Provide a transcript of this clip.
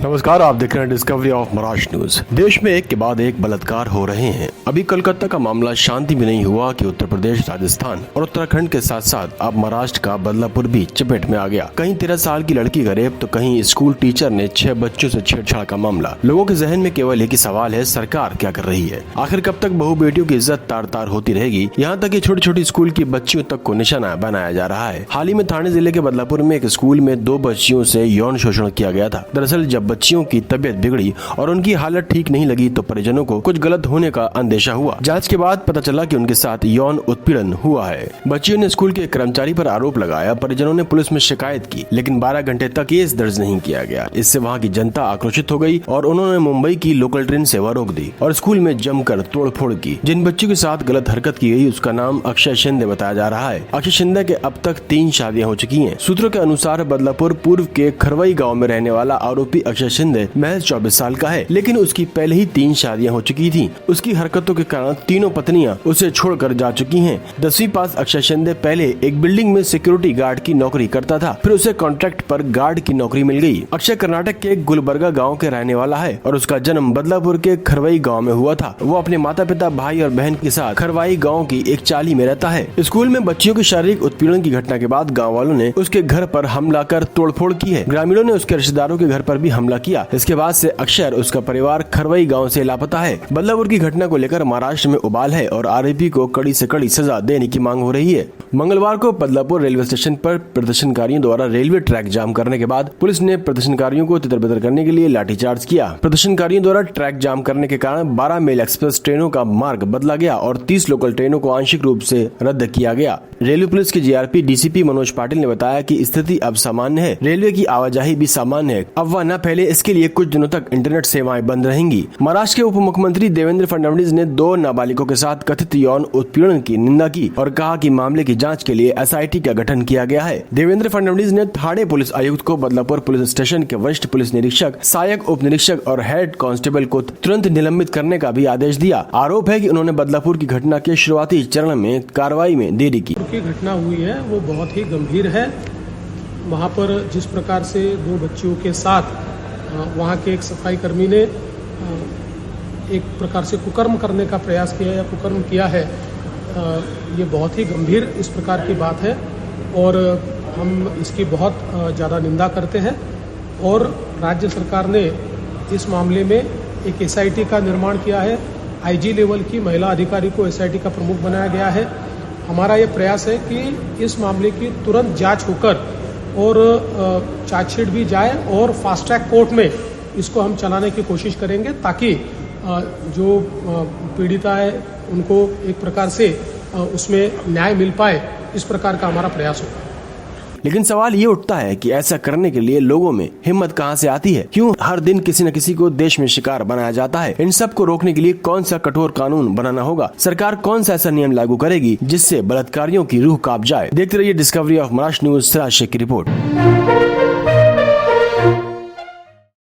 नमस्कार, आप देख रहे हैं डिस्कवरी ऑफ महाराष्ट्र न्यूज। देश में एक के बाद एक बलात्कार हो रहे हैं। अभी कोलकाता का मामला शांति में नहीं हुआ कि उत्तर प्रदेश, राजस्थान और उत्तराखंड के साथ साथ अब महाराष्ट्र का बदलापुर भी चपेट में आ गया। कहीं 13 साल की लड़की का रेप तो कहीं स्कूल टीचर ने 6 बच्चों से छेड़छाड़ का मामला। लोगों के जहन में केवल एक ही सवाल है, सरकार क्या कर रही है? आखिर कब तक बहू बेटियों की इज्जत तार तार होती रहेगी? यहाँ तक कि छोटी छोटी स्कूल की बच्चियों तक को निशाना बनाया जा रहा है। हाल ही में थाने जिले के बदलापुर में एक स्कूल में 2 बच्चियों से यौन शोषण किया गया था। दरअसल जब बच्चियों की तबीयत बिगड़ी और उनकी हालत ठीक नहीं लगी तो परिजनों को कुछ गलत होने का अंदेशा हुआ। जांच के बाद पता चला कि उनके साथ यौन उत्पीड़न हुआ है। बच्चियों ने स्कूल के कर्मचारी पर आरोप लगाया। परिजनों ने पुलिस में शिकायत की, लेकिन 12 घंटे तक केस दर्ज नहीं किया गया। इससे वहां की जनता आक्रोशित हो गई और उन्होंने मुंबई की लोकल ट्रेन सेवा रोक दी और स्कूल में जमकर तोड़फोड़ की। जिन बच्चों के साथ गलत हरकत की गई उसका नाम अक्षय शिंदे बताया जा रहा है। अक्षय शिंदे के अब तक 3 शादियां हो चुकी हैं। सूत्रों के अनुसार बदलापुर पूर्व के खरवई गाँव में रहने वाला आरोपी अक्षय शिंदे महज 24 साल का है, लेकिन उसकी पहले ही 3 शादियां हो चुकी थी। उसकी हरकतों के कारण तीनों पत्नियां उसे छोड़कर जा चुकी हैं। 10वीं पास अक्षय शिंदे पहले एक बिल्डिंग में सिक्योरिटी गार्ड की नौकरी करता था, फिर उसे कॉन्ट्रैक्ट पर गार्ड की नौकरी मिल गई। अक्षय कर्नाटक के गुलबर्गा गाँव के रहने वाला है और उसका जन्म बदलापुर के खरवई गाँव में हुआ था। वो अपने माता पिता, भाई और बहन के साथ खरवाई गाँव की एक चाली में रहता है। स्कूल में बच्चियों के शारीरिक उत्पीड़न की घटना के बाद गाँव वालों ने उसके घर पर हमला कर तोड़फोड़ की है। ग्रामीणों ने उसके रिश्तेदारों के घर पर भी हमला किया। इसके बाद से अक्षय और उसका परिवार खरवई गांव से लापता है। बदलापुर की घटना को लेकर महाराष्ट्र में उबाल है और आरोपी को कड़ी से कड़ी सजा देने की मांग हो रही है। मंगलवार को बदलापुर रेलवे स्टेशन पर प्रदर्शनकारियों द्वारा रेलवे ट्रैक जाम करने के बाद पुलिस ने प्रदर्शनकारियों को तितर-बितर करने के लिए लाठीचार्ज किया। प्रदर्शनकारियों द्वारा ट्रैक जाम करने के कारण 12 मेल एक्सप्रेस ट्रेनों का मार्ग बदला गया और 30 लोकल ट्रेनों को आंशिक रूप से रद्द किया गया। रेलवे पुलिस के जीआरपी डीसीपी मनोज पाटिल ने बताया कि स्थिति अब सामान्य है। रेलवे की आवाजाही भी सामान्य है। अफवाह न फैले इसके लिए कुछ दिनों तक इंटरनेट सेवाएं बंद रहेंगी। महाराष्ट्र के उप मुख्यमंत्री देवेंद्र फडणवीस ने 2 नाबालिगों के साथ कथित यौन उत्पीड़न की निंदा की और कहा कि मामले की जांच के लिए एसआईटी का गठन किया गया है। देवेंद्र फडणवीस ने थाने पुलिस आयुक्त को बदलापुर पुलिस स्टेशन के वरिष्ठ पुलिस निरीक्षक, सहायक उप निरीक्षक और हेड कांस्टेबल को तुरंत निलंबित करने का भी आदेश दिया। आरोप है कि उन्होंने बदलापुर की घटना के शुरुआती चरण में कार्रवाई में देरी की। घटना हुई है वो बहुत ही गंभीर है। वहाँ पर जिस प्रकार से 2 बच्चियों के साथ वहाँ के एक सफाई कर्मी ने एक प्रकार से कुकर्म करने का प्रयास किया या कुकर्म किया है, ये बहुत ही गंभीर इस प्रकार की बात है और हम इसकी बहुत ज़्यादा निंदा करते हैं। और राज्य सरकार ने इस मामले में एक एसआईटी का निर्माण किया है। आईजी लेवल की महिला अधिकारी को एसआईटी का प्रमुख बनाया गया है। हमारा ये प्रयास है कि इस मामले की तुरंत जांच होकर और चार्जशीट भी जाए और फास्ट ट्रैक कोर्ट में इसको हम चलाने की कोशिश करेंगे ताकि जो पीड़िता है उनको एक प्रकार से उसमें न्याय मिल पाए। इस प्रकार का हमारा प्रयास होगा। लेकिन सवाल ये उठता है कि ऐसा करने के लिए लोगों में हिम्मत कहां से आती है? क्यों हर दिन किसी न किसी को देश में शिकार बनाया जाता है? इन सब को रोकने के लिए कौन सा कठोर कानून बनाना होगा? सरकार कौन सा ऐसा नियम लागू करेगी जिससे बलात्कारियों की रूह कांप जाए? देखते रहिए डिस्कवरी ऑफ महाराष्ट्र न्यूज। की रिपोर्ट।